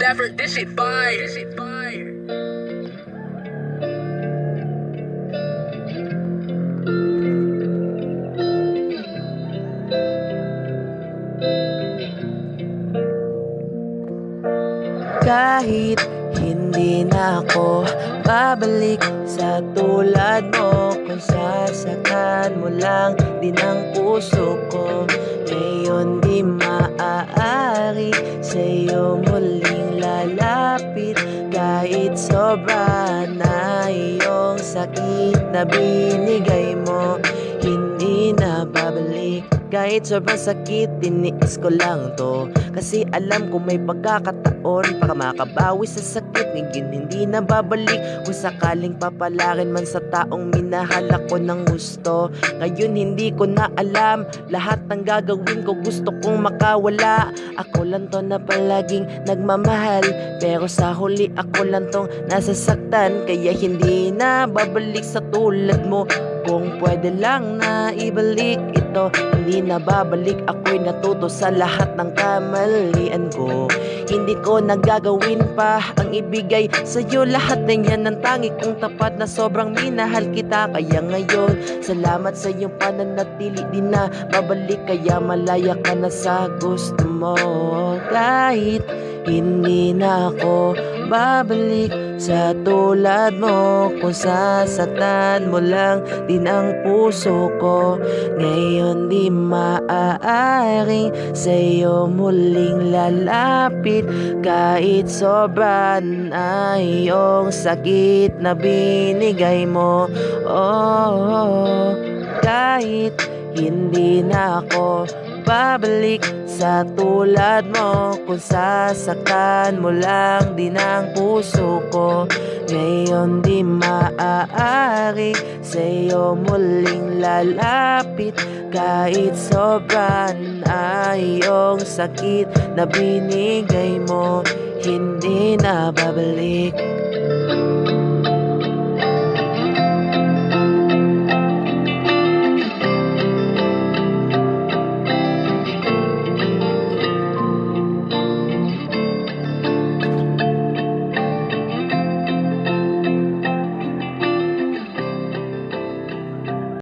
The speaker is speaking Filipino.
effort, this shit fire. Kahit hindi na ako babalik sa tulad mo, kung sasakan mo lang din ang puso ko, ngayon di maaari sa'yo muling lalapit. Kahit sobra na iyong sakit na binigay mo, hindi na babalik. Kahit sobrang sakit, tiniis ko lang to, kasi alam ko may pagkakataon para makabawi sa sakit. Ngayon hindi na babalik, kung sakaling papalarin man sa taong minahal ako ng gusto. Ngayon hindi ko na alam, lahat ng gagawin ko gusto kong makawala. Ako lang to na palaging nagmamahal, pero sa huli ako lang tong nasasaktan. Kaya hindi na babalik sa tulad mo, kung pwede lang na ibalik ito, hindi na babalik. Ako'y natuto sa lahat ng kamalian ko, hindi ko nagagawin pa ang ibigay sa'yo. Lahat na yan ang tangi kong tapat, na sobrang minahal kita. Kaya ngayon, salamat sa iyong pananatili, di na babalik. Kaya malaya ka na sa gusto mo. Kahit hindi na ako babalik sa tulad mo, kung sasaktan mo lang din ang puso ko, ngayon di maaaring sa'yo muling lalapit. Kahit sobrang ay iyong sakit na binigay mo, kahit hindi na ako babalik sa tulad mo, kung sasaktan mo lang din ang puso ko, ngayon di maaari sa'yo muling lalapit. Kahit sobrang ay iyong sakit na binigay mo, hindi na babalik.